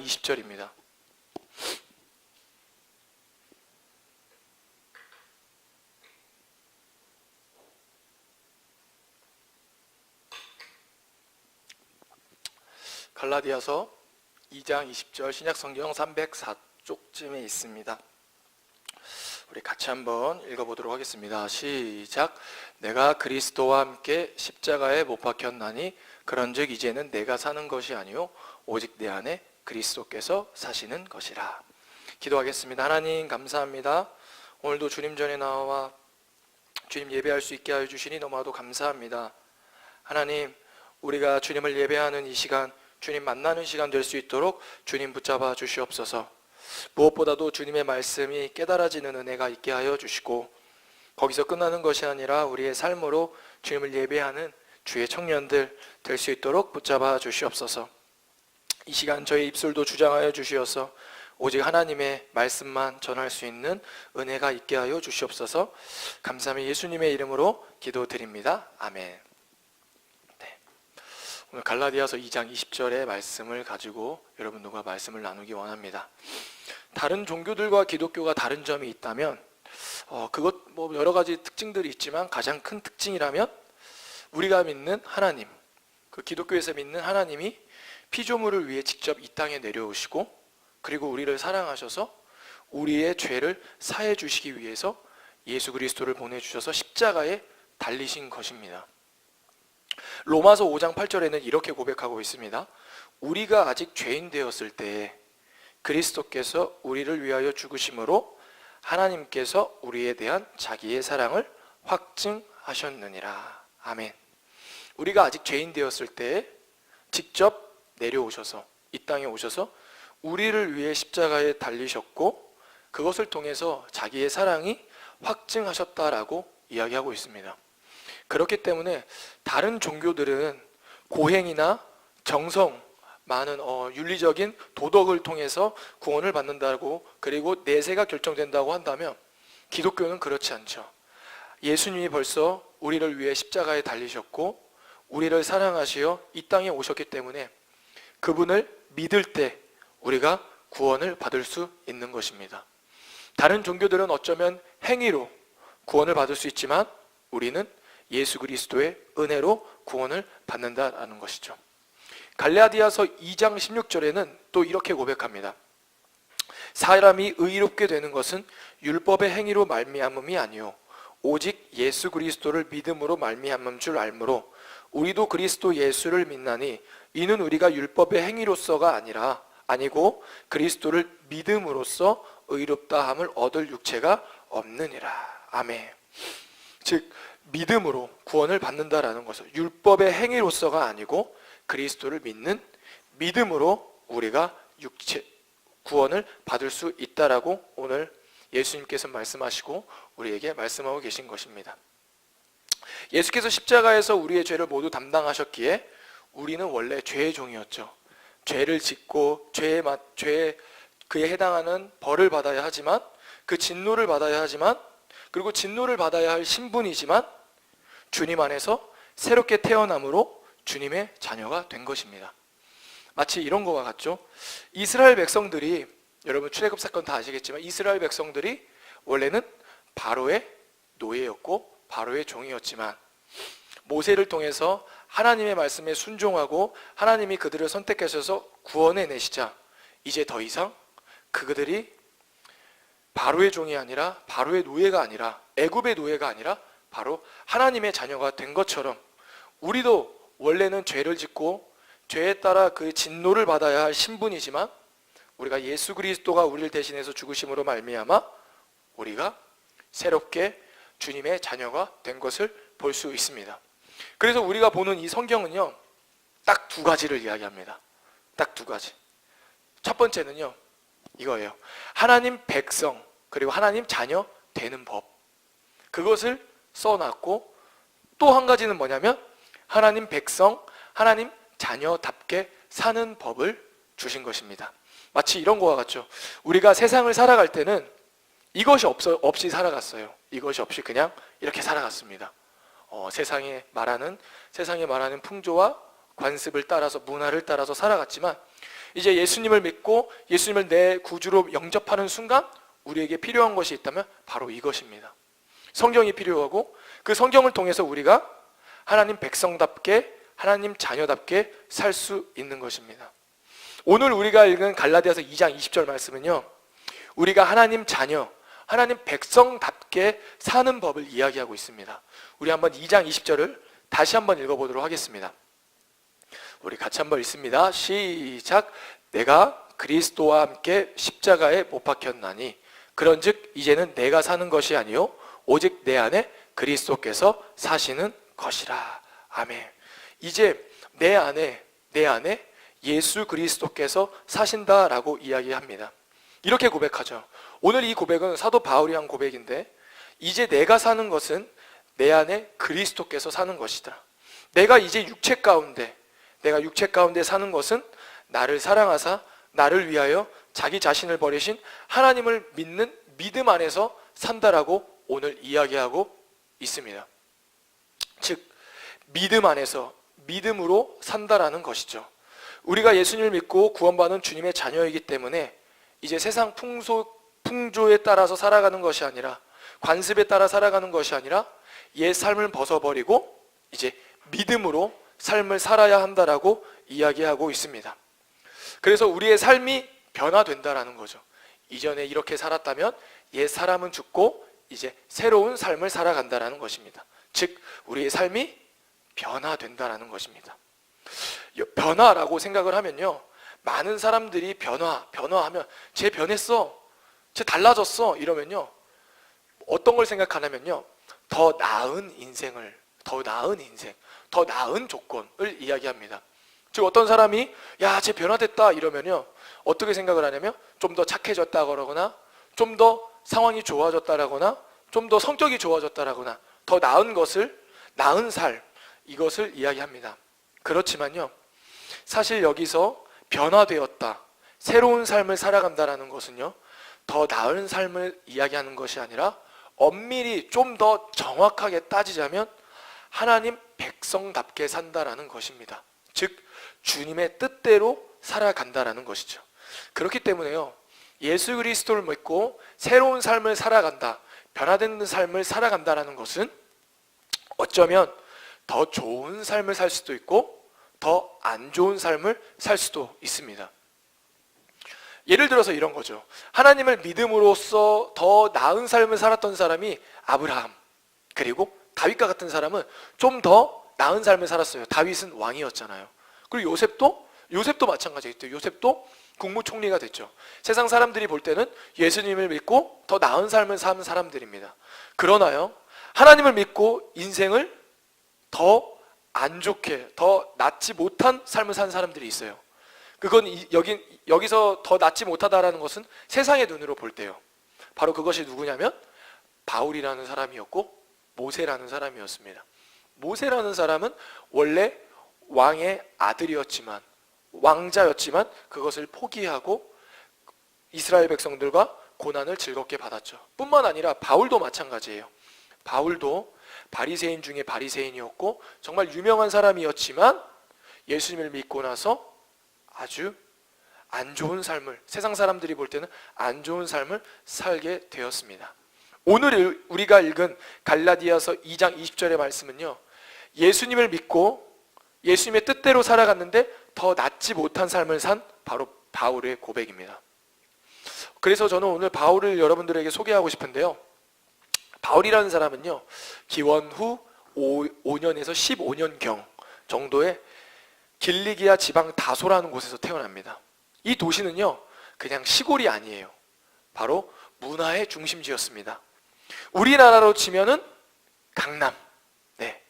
20절입니다. 갈라디아서 2장 20절 신약성경 304쪽쯤에 있습니다. 우리 같이 한번 읽어보도록 하겠습니다. 시작. 내가 그리스도와 함께 십자가에 못 박혔나니 그런즉 이제는 내가 사는 것이 아니요 오직 내 안에 그리스도께서 사시는 것이라. 기도하겠습니다. 하나님 감사합니다. 오늘도 주님 전에 나와 주님 예배할 수 있게 하여 주시니 너무나도 감사합니다. 하나님, 우리가 주님을 예배하는 이 시간, 주님 만나는 시간 될 수 있도록 주님 붙잡아 주시옵소서. 무엇보다도 주님의 말씀이 깨달아지는 은혜가 있게 하여 주시고, 거기서 끝나는 것이 아니라 우리의 삶으로 주님을 예배하는 주의 청년들 될 수 있도록 붙잡아 주시옵소서. 이 시간 저희 입술도 주장하여 주시어서 오직 하나님의 말씀만 전할 수 있는 은혜가 있게 하여 주시옵소서. 감사하며 예수님의 이름으로 기도드립니다. 아멘. 오늘 갈라디아서 2장 20절의 말씀을 가지고 여러분들과 말씀을 나누기 원합니다. 다른 종교들과 기독교가 다른 점이 있다면 그것 여러 가지 특징들이 있지만 가장 큰 특징이라면 우리가 믿는 하나님, 그 기독교에서 믿는 하나님이 피조물을 위해 직접 이 땅에 내려오시고 그리고 우리를 사랑하셔서 우리의 죄를 사해 주시기 위해서 예수 그리스도를 보내주셔서 십자가에 달리신 것입니다. 로마서 5장 8절에는 이렇게 고백하고 있습니다. 우리가 아직 죄인 되었을 때에 그리스도께서 우리를 위하여 죽으심으로 하나님께서 우리에 대한 자기의 사랑을 확증하셨느니라. 아멘. 우리가 아직 죄인 되었을 때에 직접 내려오셔서 이 땅에 오셔서 우리를 위해 십자가에 달리셨고 그것을 통해서 자기의 사랑이 확증하셨다라고 이야기하고 있습니다. 그렇기 때문에 다른 종교들은 고행이나 정성, 많은 윤리적인 도덕을 통해서 구원을 받는다고 그리고 내세가 결정된다고 한다면 기독교는 그렇지 않죠. 예수님이 벌써 우리를 위해 십자가에 달리셨고 우리를 사랑하시어 이 땅에 오셨기 때문에 그분을 믿을 때 우리가 구원을 받을 수 있는 것입니다. 다른 종교들은 어쩌면 행위로 구원을 받을 수 있지만 우리는 예수 그리스도의 은혜로 구원을 받는다라는 것이죠. 갈라디아서 2장 16절에는 또 이렇게 고백합니다. 사람이 의롭게 되는 것은 율법의 행위로 말미암음이 아니요 오직 예수 그리스도를 믿음으로 말미암은 줄 알므로 우리도 그리스도 예수를 믿나니 이는 우리가 율법의 행위로서가 아니고 그리스도를 믿음으로써 의롭다함을 얻을 육체가 없느니라. 아멘. 즉 믿음으로 구원을 받는다라는 것은 율법의 행위로서가 아니고 그리스도를 믿는 믿음으로 우리가 구원을 받을 수 있다라고 오늘 예수님께서 말씀하시고 우리에게 말씀하고 계신 것입니다. 예수께서 십자가에서 우리의 죄를 모두 담당하셨기에 우리는 원래 죄의 종이었죠. 죄를 짓고 그에 해당하는 벌을 받아야 하지만 그 진노를 받아야 하지만 그리고 진노를 받아야 할 신분이지만 주님 안에서 새롭게 태어남으로 주님의 자녀가 된 것입니다. 마치 이런 것과 같죠. 이스라엘 백성들이 여러분 출애굽 사건 다 아시겠지만 이스라엘 백성들이 원래는 바로의 노예였고 바로의 종이었지만 모세를 통해서 하나님의 말씀에 순종하고 하나님이 그들을 선택하셔서 구원해 내시자 이제 더 이상 그들이 바로의 종이 아니라 바로의 노예가 아니라 애굽의 노예가 아니라 바로 하나님의 자녀가 된 것처럼 우리도 원래는 죄를 짓고 죄에 따라 그 진노를 받아야 할 신분이지만 우리가 예수 그리스도가 우리를 대신해서 죽으심으로 말미암아 우리가 새롭게 주님의 자녀가 된 것을 볼 수 있습니다. 그래서 우리가 보는 이 성경은요 딱 두 가지를 이야기합니다. 딱 두 가지. 첫 번째는요 이거예요. 하나님 백성 그리고 하나님 자녀 되는 법. 그것을 써놨고 또 한 가지는 뭐냐면 하나님 백성, 하나님 자녀답게 사는 법을 주신 것입니다. 마치 이런 거와 같죠. 우리가 세상을 살아갈 때는 이것이 없이 살아갔어요. 이것이 없이 그냥 이렇게 살아갔습니다. 세상에 말하는 풍조와 관습을 따라서 문화를 따라서 살아갔지만 이제 예수님을 믿고 예수님을 내 구주로 영접하는 순간 우리에게 필요한 것이 있다면 바로 이것입니다. 성경이 필요하고 그 성경을 통해서 우리가 하나님 백성답게 하나님 자녀답게 살 수 있는 것입니다. 오늘 우리가 읽은 갈라디아서 2장 20절 말씀은요, 우리가 하나님 자녀, 하나님 백성답게 사는 법을 이야기하고 있습니다. 우리 한번 2장 20절을 다시 한번 읽어보도록 하겠습니다. 우리 같이 한번 읽습니다. 시작. 내가 그리스도와 함께 십자가에 못 박혔나니 그런즉 이제는 내가 사는 것이 아니요 오직 내 안에 그리스도께서 사시는 것이라. 아멘. 이제 내 안에 예수 그리스도께서 사신다라고 이야기합니다. 이렇게 고백하죠. 오늘 이 고백은 사도 바울이 한 고백인데, 이제 내가 사는 것은 내 안에 그리스도께서 사는 것이다. 내가 이제 육체 가운데 사는 것은 나를 사랑하사 나를 위하여 자기 자신을 버리신 하나님을 믿는 믿음 안에서 산다라고 오늘 이야기하고 있습니다. 즉 믿음 안에서 믿음으로 산다라는 것이죠. 우리가 예수님을 믿고 구원받은 주님의 자녀이기 때문에 이제 세상 풍조에 따라서 살아가는 것이 아니라, 관습에 따라 살아가는 것이 아니라 옛 삶을 벗어버리고 이제 믿음으로 삶을 살아야 한다라고 이야기하고 있습니다. 그래서 우리의 삶이 변화된다라는 거죠. 이전에 이렇게 살았다면 옛 사람은 죽고 이제 새로운 삶을 살아간다라는 것입니다. 즉 우리의 삶이 변화된다라는 것입니다. 변화라고 생각을 하면요, 많은 사람들이 변화하면 쟤 변했어, 쟤 달라졌어 이러면요, 어떤 걸 생각하냐면요, 더 나은 인생, 더 나은 조건을 이야기합니다. 즉 어떤 사람이 야, 쟤 변화됐다 이러면요, 어떻게 생각을 하냐면 좀 더 착해졌다 그러거나, 좀 더 상황이 좋아졌다라거나, 좀 더 성격이 좋아졌다라거나, 더 나은 삶, 이것을 이야기합니다. 그렇지만요, 사실 여기서 변화되었다, 새로운 삶을 살아간다라는 것은요, 더 나은 삶을 이야기하는 것이 아니라 엄밀히 좀 더 정확하게 따지자면 하나님 백성답게 산다라는 것입니다. 즉 주님의 뜻대로 살아간다라는 것이죠. 그렇기 때문에요, 예수 그리스도를 믿고 새로운 삶을 살아간다, 변화된 삶을 살아간다라는 것은 어쩌면 더 좋은 삶을 살 수도 있고 더 안 좋은 삶을 살 수도 있습니다. 예를 들어서 이런 거죠. 하나님을 믿음으로써 더 나은 삶을 살았던 사람이 아브라함, 그리고 다윗과 같은 사람은 좀 더 나은 삶을 살았어요. 다윗은 왕이었잖아요. 그리고 요셉도 마찬가지겠죠. 요셉도 국무총리가 됐죠. 세상 사람들이 볼 때는 예수님을 믿고 더 나은 삶을 사는 사람들입니다. 그러나요, 하나님을 믿고 인생을 더 안 좋게, 더 낫지 못한 삶을 산 사람들이 있어요. 그건 여기서 더 낫지 못하다라는 것은 세상의 눈으로 볼 때요, 바로 그것이 누구냐면 바울이라는 사람이었고 모세라는 사람이었습니다. 모세라는 사람은 원래 왕의 아들이었지만, 왕자였지만 그것을 포기하고 이스라엘 백성들과 고난을 즐겁게 받았죠. 뿐만 아니라 바울도 마찬가지예요. 바울도 바리새인 중에 바리새인이었고 정말 유명한 사람이었지만 예수님을 믿고 나서 아주 안 좋은 삶을, 세상 사람들이 볼 때는 안 좋은 삶을 살게 되었습니다. 오늘 우리가 읽은 갈라디아서 2장 20절의 말씀은요, 예수님을 믿고 예수님의 뜻대로 살아갔는데 더 낫지 못한 삶을 산 바로 바울의 고백입니다. 그래서 저는 오늘 바울을 여러분들에게 소개하고 싶은데요, 바울이라는 사람은요, 기원 후 5년에서 15년경 정도의 길리기아 지방 다소라는 곳에서 태어납니다. 이 도시는요, 그냥 시골이 아니에요. 바로 문화의 중심지였습니다. 우리나라로 치면은 강남. 네.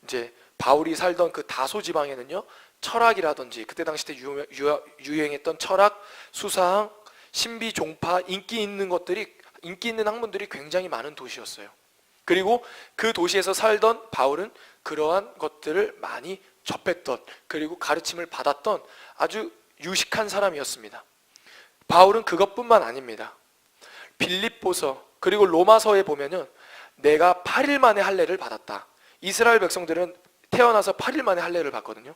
이제 바울이 살던 그 다소 지방에는요, 철학이라든지 그때 당시 때 유행했던 철학, 수사학, 신비, 종파, 인기 있는 학문들이 굉장히 많은 도시였어요. 그리고 그 도시에서 살던 바울은 그러한 것들을 많이 접했던, 그리고 가르침을 받았던 아주 유식한 사람이었습니다. 바울은 그것뿐만 아닙니다. 빌립보서 그리고 로마서에 보면은 내가 8일 만에 할례를 받았다. 이스라엘 백성들은 태어나서 8일 만에 할례를 받거든요.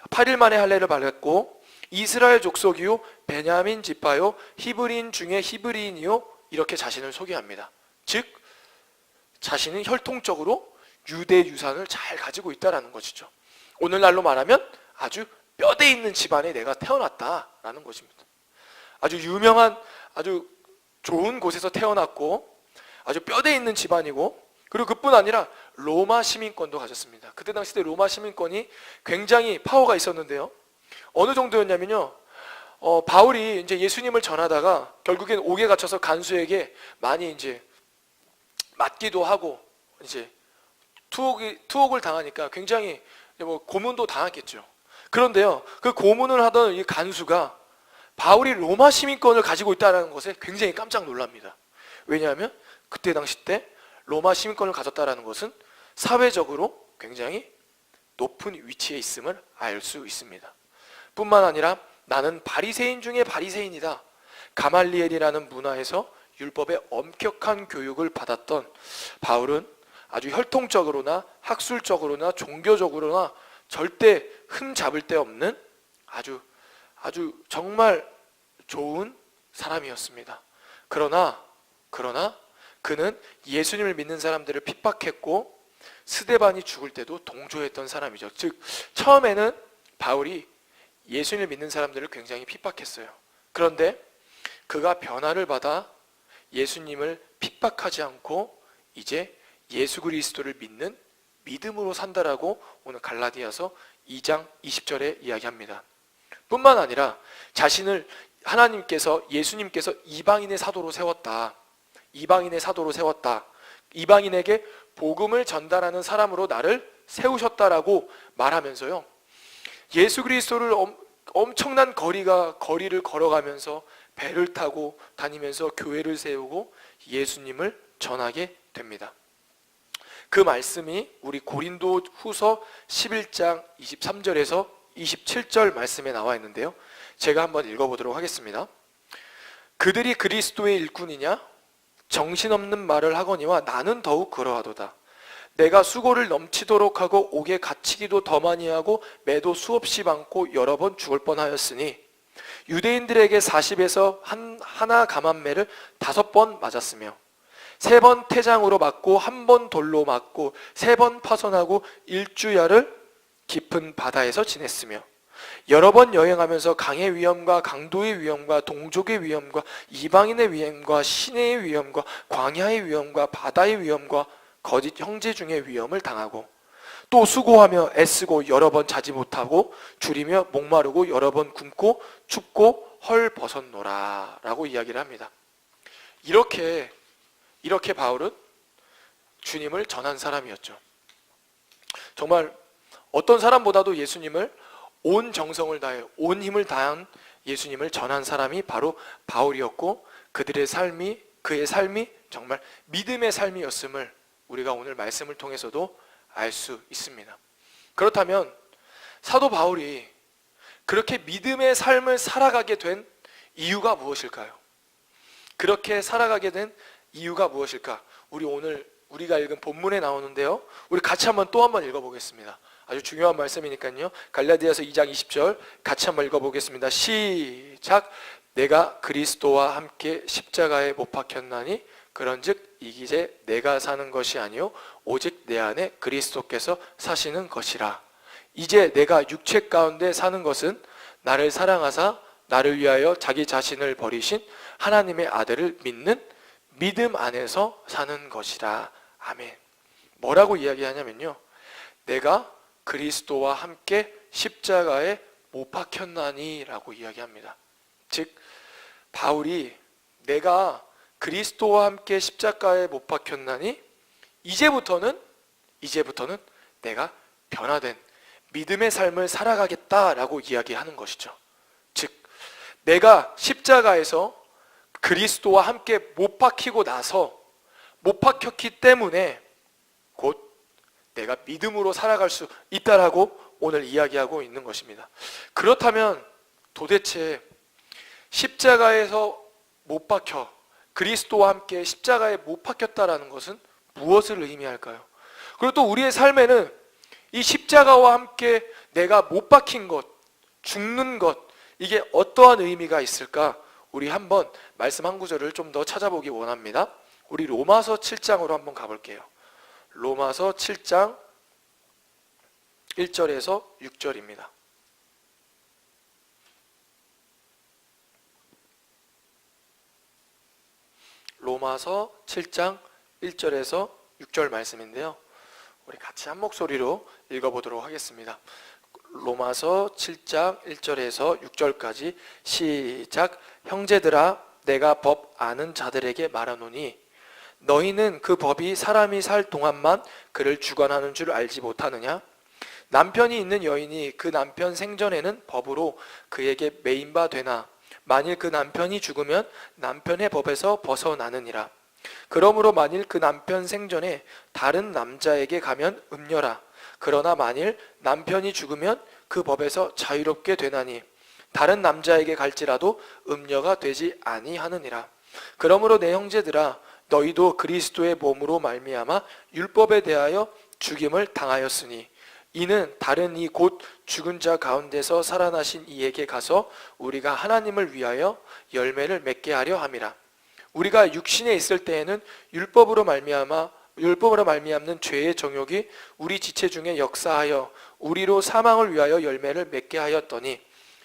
8일 만에 할례를 받았고 이스라엘 족속이요 베냐민 지파요 히브리인 중에 히브리인이요 이렇게 자신을 소개합니다. 즉 자신은 혈통적으로 유대 유산을 잘 가지고 있다라는 것이죠. 오늘날로 말하면 아주 뼈대 있는 집안에 내가 태어났다라는 것입니다. 아주 유명한 아주 좋은 곳에서 태어났고 아주 뼈대 있는 집안이고, 그리고 그뿐 아니라 로마 시민권도 가졌습니다. 그때 당시 때 로마 시민권이 굉장히 파워가 있었는데요. 어느 정도였냐면요. 바울이 이제 예수님을 전하다가 결국엔 옥에 갇혀서 간수에게 많이 이제 맞기도 하고 이제 투옥을 당하니까 굉장히 뭐 고문도 당했겠죠. 그런데요, 그 고문을 하던 이 간수가 바울이 로마 시민권을 가지고 있다는 것에 굉장히 깜짝 놀랍니다. 왜냐하면 그때 당시 때 로마 시민권을 가졌다는 것은 사회적으로 굉장히 높은 위치에 있음을 알 수 있습니다. 뿐만 아니라 나는 바리새인 중에 바리새인이다. 가말리엘이라는 문화에서 율법의 엄격한 교육을 받았던 바울은 아주 혈통적으로나 학술적으로나 종교적으로나 절대 흠잡을 데 없는 아주 정말 좋은 사람이었습니다. 그러나 그는 예수님을 믿는 사람들을 핍박했고 스데반이 죽을 때도 동조했던 사람이죠. 즉 처음에는 바울이 예수님을 믿는 사람들을 굉장히 핍박했어요. 그런데 그가 변화를 받아 예수님을 핍박하지 않고 이제 예수 그리스도를 믿는 믿음으로 산다라고 오늘 갈라디아서 2장 20절에 이야기합니다. 뿐만 아니라 자신을 예수님께서 이방인의 사도로 세웠다. 이방인에게 복음을 전달하는 사람으로 나를 세우셨다라고 말하면서요. 예수 그리스도를 엄청난 거리를 걸어가면서 배를 타고 다니면서 교회를 세우고 예수님을 전하게 됩니다. 그 말씀이 우리 고린도 후서 11장 23절에서 27절 말씀에 나와 있는데요. 제가 한번 읽어보도록 하겠습니다. 그들이 그리스도의 일꾼이냐? 정신없는 말을 하거니와 나는 더욱 그러하도다. 내가 수고를 넘치도록 하고 옥에 갇히기도 더 많이 하고 매도 수없이 많고 여러 번 죽을 뻔하였으니 유대인들에게 40에서 하나 감한매를 5번 맞았으며 3번 태장으로 맞고 1번 돌로 맞고 3번 파손하고 1주야를 깊은 바다에서 지냈으며 여러 번 여행하면서 강의 위험과 강도의 위험과 동족의 위험과 이방인의 위험과 시내의 위험과 광야의 위험과 바다의 위험과 거짓 형제 중의 위험을 당하고 또 수고하며 애쓰고 여러 번 자지 못하고 줄이며 목마르고 여러 번 굶고 춥고 헐벗었노라 라고 이야기를 합니다. 이렇게 바울은 주님을 전한 사람이었죠. 정말 어떤 사람보다도 예수님을 온 정성을 다해 온 힘을 다한 예수님을 전한 사람이 바로 바울이었고 그의 삶이 정말 믿음의 삶이었음을 우리가 오늘 말씀을 통해서도 알 수 있습니다. 그렇다면 사도 바울이 그렇게 믿음의 삶을 살아가게 된 이유가 무엇일까요? 그렇게 살아가게 된 이유가 무엇일까? 우리가 읽은 본문에 나오는데요. 우리 같이 또 한번 읽어보겠습니다. 아주 중요한 말씀이니까요. 갈라디아서 2장 20절 같이 한번 읽어보겠습니다. 시작. 내가 그리스도와 함께 십자가에 못 박혔나니 그런즉 이기제 내가 사는 것이 아니요 오직 내 안에 그리스도께서 사시는 것이라. 이제 내가 육체 가운데 사는 것은 나를 사랑하사 나를 위하여 자기 자신을 버리신 하나님의 아들을 믿는 믿음 안에서 사는 것이라. 아멘. 뭐라고 이야기하냐면요. 내가 그리스도와 함께 십자가에 못 박혔나니 라고 이야기합니다. 즉 바울이 내가 그리스도와 함께 십자가에 못 박혔나니 이제부터는 내가 변화된 믿음의 삶을 살아가겠다라고 이야기하는 것이죠. 즉 내가 십자가에서 그리스도와 함께 못 박히고 나서 못 박혔기 때문에 곧 내가 믿음으로 살아갈 수 있다라고 오늘 이야기하고 있는 것입니다. 그렇다면 도대체 십자가에서 못 박혀 그리스도와 함께 십자가에 못 박혔다라는 것은 무엇을 의미할까요? 그리고 또 우리의 삶에는 이 십자가와 함께 내가 못 박힌 것, 죽는 것, 이게 어떠한 의미가 있을까? 우리 한번 말씀 한 구절을 좀 더 찾아보기 원합니다. 우리 로마서 7장으로 한번 가볼게요. 로마서 7장 1절에서 6절입니다. 로마서 7장 1절에서 6절 말씀인데요. 우리 같이 한 목소리로 읽어보도록 하겠습니다. 로마서 7장 1절에서 6절까지 시작. 형제들아, 내가 법 아는 자들에게 말하노니 너희는 그 법이 사람이 살 동안만 그를 주관하는 줄 알지 못하느냐? 남편이 있는 여인이 그 남편 생전에는 법으로 그에게 매인바 되나 만일 그 남편이 죽으면 남편의 법에서 벗어나느니라. 그러므로 만일 그 남편 생전에 다른 남자에게 가면 음녀라. 그러나 만일 남편이 죽으면 그 법에서 자유롭게 되나니 다른 남자에게 갈지라도 음녀가 되지 아니하느니라. 그러므로 내 형제들아, 너희도 그리스도의 몸으로 말미암아 율법에 대하여 죽임을 당하였으니 이는 다른 이 곧 죽은 자 가운데서 살아나신 이에게 가서 우리가 하나님을 위하여 열매를 맺게 하려 함이라. 우리가 육신에 있을 때에는 율법으로 말미암는 죄의 정욕이 우리 지체 중에 역사하여 우리로 사망을 위하여 열매를 맺게 하였더니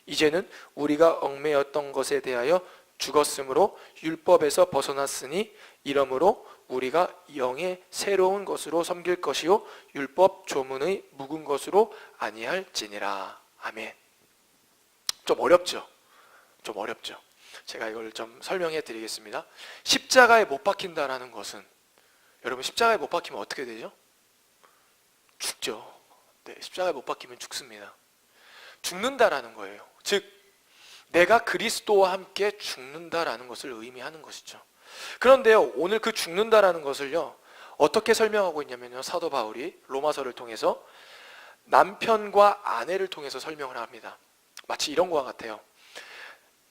이제는 우리가 얽매였던 것에 대하여 죽었으므로 율법에서 벗어났으니 이러므로 우리가 영의 새로운 것으로 섬길 것이요 율법 조문의 묵은 것으로 아니할지니라. 아멘. 좀 어렵죠? 좀 어렵죠? 제가 이걸 좀 설명해 드리겠습니다. 십자가에 못 박힌다라는 것은, 여러분 십자가에 못 박히면 어떻게 되죠? 죽죠. 네, 십자가에 못 박히면 죽습니다. 죽는다라는 거예요. 즉 내가 그리스도와 함께 죽는다라는 것을 의미하는 것이죠. 그런데요, 오늘 그 죽는다라는 것을요 어떻게 설명하고 있냐면요, 사도 바울이 로마서를 통해서 남편과 아내를 통해서 설명을 합니다. 마치 이런 것과 같아요.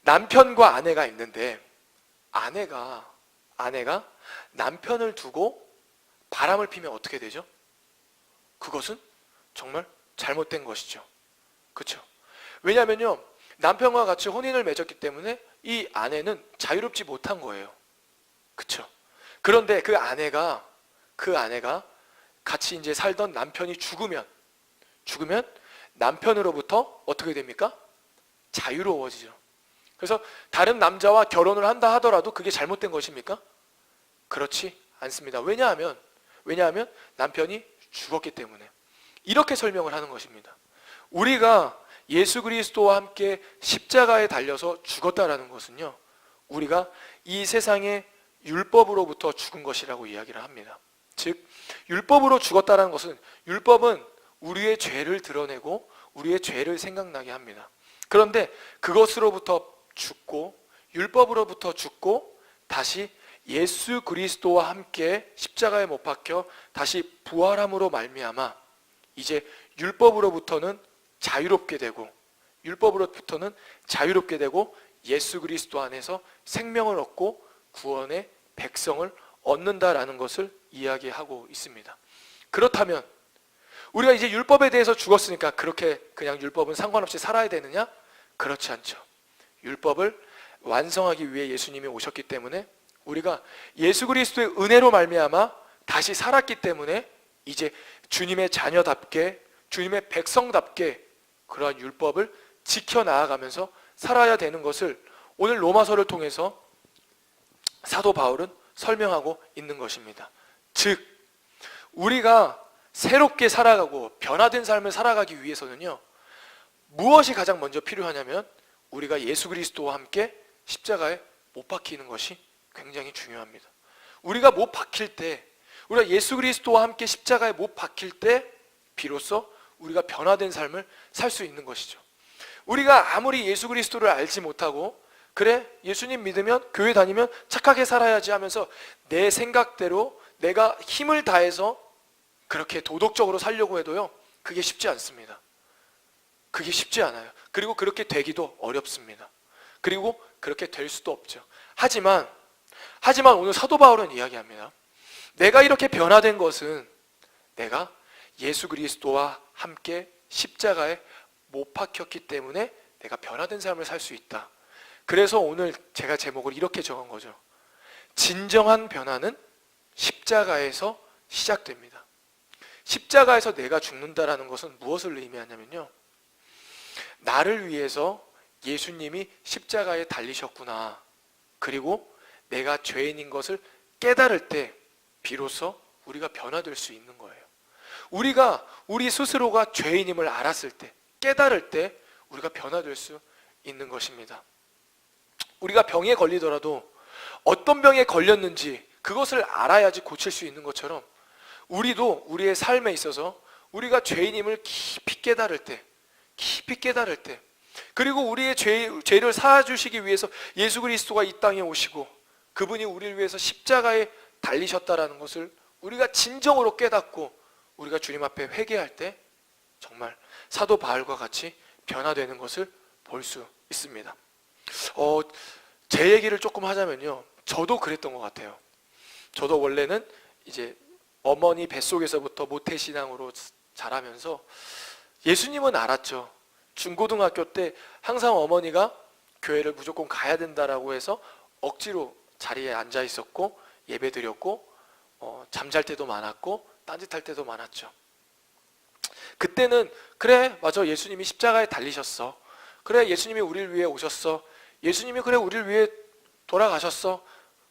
남편과 아내가 있는데 아내가 남편을 두고 바람을 피면 어떻게 되죠? 그것은 정말 잘못된 것이죠. 그렇죠? 왜냐하면요, 남편과 같이 혼인을 맺었기 때문에 이 아내는 자유롭지 못한 거예요. 그렇죠? 그런데 그 아내가 같이 이제 살던 남편이 죽으면 남편으로부터 어떻게 됩니까? 자유로워지죠. 그래서 다른 남자와 결혼을 한다 하더라도 그게 잘못된 것입니까? 그렇지 않습니다. 왜냐하면 남편이 죽었기 때문에. 이렇게 설명을 하는 것입니다. 우리가 예수 그리스도와 함께 십자가에 달려서 죽었다라는 것은요, 우리가 이 세상의 율법으로부터 죽은 것이라고 이야기를 합니다. 즉 율법으로 죽었다는 것은, 율법은 우리의 죄를 드러내고 우리의 죄를 생각나게 합니다. 그런데 그것으로부터 죽고, 율법으로부터 죽고 다시 예수 그리스도와 함께 십자가에 못 박혀 다시 부활함으로 말미암아 이제 율법으로부터는 자유롭게 되고 예수 그리스도 안에서 생명을 얻고 구원의 백성을 얻는다라는 것을 이야기하고 있습니다. 그렇다면 우리가 이제 율법에 대해서 죽었으니까 그렇게 그냥 율법은 상관없이 살아야 되느냐? 그렇지 않죠. 율법을 완성하기 위해 예수님이 오셨기 때문에 우리가 예수 그리스도의 은혜로 말미암아 다시 살았기 때문에 이제 주님의 자녀답게, 주님의 백성답게 그러한 율법을 지켜나가면서 살아야 되는 것을 오늘 로마서를 통해서 사도 바울은 설명하고 있는 것입니다. 즉 우리가 새롭게 살아가고 변화된 삶을 살아가기 위해서는요, 무엇이 가장 먼저 필요하냐면 우리가 예수 그리스도와 함께 십자가에 못 박히는 것이 굉장히 중요합니다. 우리가 못 박힐 때, 우리가 예수 그리스도와 함께 십자가에 못 박힐 때 비로소 우리가 변화된 삶을 살 수 있는 것이죠. 우리가 아무리 예수 그리스도를 알지 못하고 그래 예수님 믿으면 교회 다니면 착하게 살아야지 하면서 내 생각대로 내가 힘을 다해서 그렇게 도덕적으로 살려고 해도요, 그게 쉽지 않습니다. 그게 쉽지 않아요. 그리고 그렇게 되기도 어렵습니다. 그리고 그렇게 될 수도 없죠. 하지만 오늘 사도 바울은 이야기합니다. 내가 이렇게 변화된 것은 내가 예수 그리스도와 함께 십자가에 못 박혔기 때문에 내가 변화된 삶을 살 수 있다. 그래서 오늘 제가 제목을 이렇게 정한 거죠. 진정한 변화는 십자가에서 시작됩니다. 십자가에서 내가 죽는다라는 것은 무엇을 의미하냐면요, 나를 위해서 예수님이 십자가에 달리셨구나, 그리고 내가 죄인인 것을 깨달을 때 비로소 우리가 변화될 수 있는 거예요. 우리가 우리 스스로가 죄인임을 알았을 때, 깨달을 때 우리가 변화될 수 있는 것입니다. 우리가 병에 걸리더라도 어떤 병에 걸렸는지 그것을 알아야지 고칠 수 있는 것처럼, 우리도 우리의 삶에 있어서 우리가 죄인임을 깊이 깨달을 때, 그리고 우리의 죄를 사하주시기 위해서 예수 그리스도가 이 땅에 오시고 그분이 우리를 위해서 십자가에 달리셨다라는 것을 우리가 진정으로 깨닫고 우리가 주님 앞에 회개할 때 정말 사도 바울과 같이 변화되는 것을 볼 수 있습니다. 제 얘기를 조금 하자면요, 저도 그랬던 것 같아요. 저도 원래는 이제 어머니 뱃속에서부터 모태신앙으로 자라면서 예수님은 알았죠. 중고등학교 때 항상 어머니가 교회를 무조건 가야 된다라고 해서 억지로 자리에 앉아 있었고 예배 드렸고 잠잘 때도 많았고 딴짓할 때도 많았죠. 그때는 그래 맞아, 예수님이 십자가에 달리셨어, 그래 예수님이 우리를 위해 오셨어, 예수님이 그래 우리를 위해 돌아가셨어,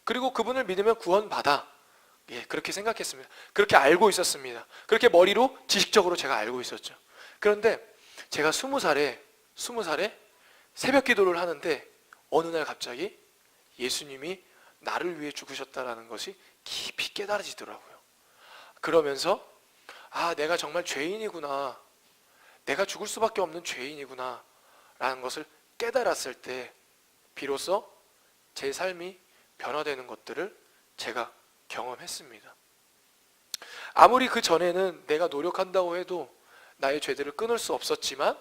그리고 그분을 믿으면 구원받아, 그렇게 생각했습니다. 그렇게 알고 있었습니다. 그렇게 머리로 지식적으로 제가 알고 있었죠. 그런데 제가 20살에 새벽 기도를 하는데 어느 날 갑자기 예수님이 나를 위해 죽으셨다라는 것이 깊이 깨달아지더라고요. 그러면서 내가 정말 죄인이구나, 내가 죽을 수밖에 없는 죄인이구나 라는 것을 깨달았을 때 비로소 제 삶이 변화되는 것들을 제가 경험했습니다. 아무리 그 전에는 내가 노력한다고 해도 나의 죄들을 끊을 수 없었지만,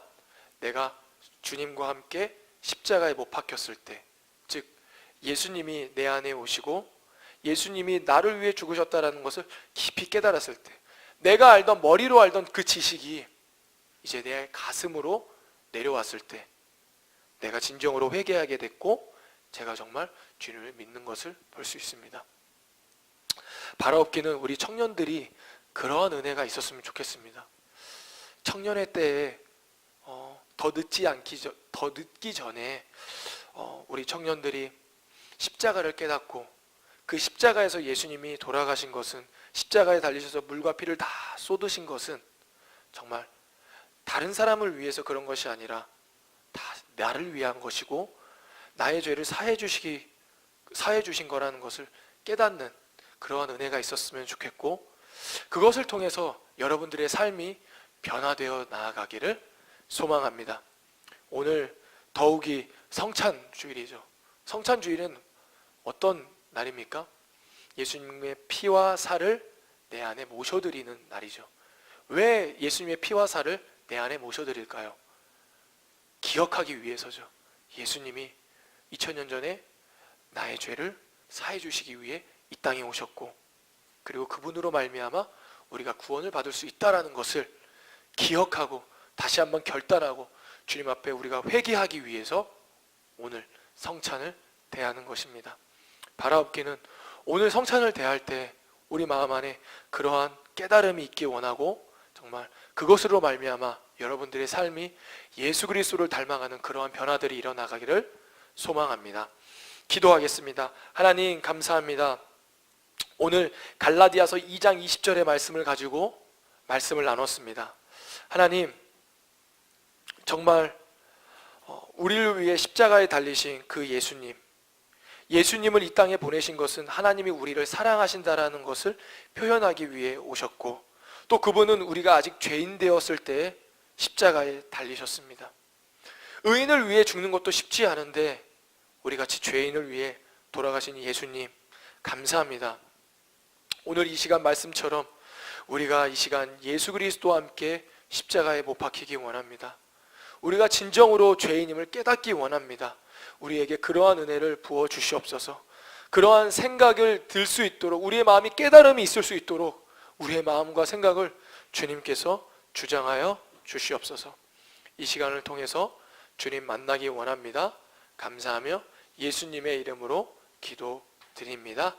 내가 주님과 함께 십자가에 못 박혔을 때, 즉 예수님이 내 안에 오시고 예수님이 나를 위해 죽으셨다라는 것을 깊이 깨달았을 때, 내가 머리로 알던 그 지식이 이제 내 가슴으로 내려왔을 때 내가 진정으로 회개하게 됐고 제가 정말 주님을 믿는 것을 볼 수 있습니다. 바라옵기는 우리 청년들이 그러한 은혜가 있었으면 좋겠습니다. 청년의 때에 더 늦기 전에 우리 청년들이 십자가를 깨닫고 그 십자가에서 예수님이 돌아가신 것은, 십자가에 달리셔서 물과 피를 다 쏟으신 것은 정말 다른 사람을 위해서 그런 것이 아니라 다 나를 위한 것이고 나의 죄를 사해 주신 거라는 것을 깨닫는 그러한 은혜가 있었으면 좋겠고, 그것을 통해서 여러분들의 삶이 변화되어 나아가기를 소망합니다. 오늘 더욱이 성찬주일이죠. 성찬주일은 어떤 날입니까? 예수님의 피와 살을 내 안에 모셔드리는 날이죠. 왜 예수님의 피와 살을 내 안에 모셔드릴까요? 기억하기 위해서죠. 예수님이 2000년 전에 나의 죄를 사해 주시기 위해 이 땅에 오셨고, 그리고 그분으로 말미암아 우리가 구원을 받을 수 있다라는 것을 기억하고 다시 한번 결단하고 주님 앞에 우리가 회개하기 위해서 오늘 성찬을 대하는 것입니다. 바라옵기는 오늘 성찬을 대할 때 우리 마음 안에 그러한 깨달음이 있기 원하고, 정말 그것으로 말미암아 여러분들의 삶이 예수 그리스도를 닮아가는 그러한 변화들이 일어나가기를 소망합니다. 기도하겠습니다. 하나님 감사합니다. 오늘 갈라디아서 2장 20절의 말씀을 가지고 말씀을 나눴습니다. 하나님, 정말 우리를 위해 십자가에 달리신 그 예수님을 이 땅에 보내신 것은 하나님이 우리를 사랑하신다라는 것을 표현하기 위해 오셨고, 또 그분은 우리가 아직 죄인 되었을 때 십자가에 달리셨습니다. 의인을 위해 죽는 것도 쉽지 않은데 우리같이 죄인을 위해 돌아가신 예수님 감사합니다. 오늘 이 시간 말씀처럼 우리가 이 시간 예수 그리스도와 함께 십자가에 못 박히기 원합니다. 우리가 진정으로 죄인임을 깨닫기 원합니다. 우리에게 그러한 은혜를 부어 주시옵소서. 그러한 생각을 들 수 있도록, 우리의 마음이 깨달음이 있을 수 있도록 우리의 마음과 생각을 주님께서 주장하여 주시옵소서. 이 시간을 통해서 주님 만나기 원합니다. 감사하며 예수님의 이름으로 기도드립니다.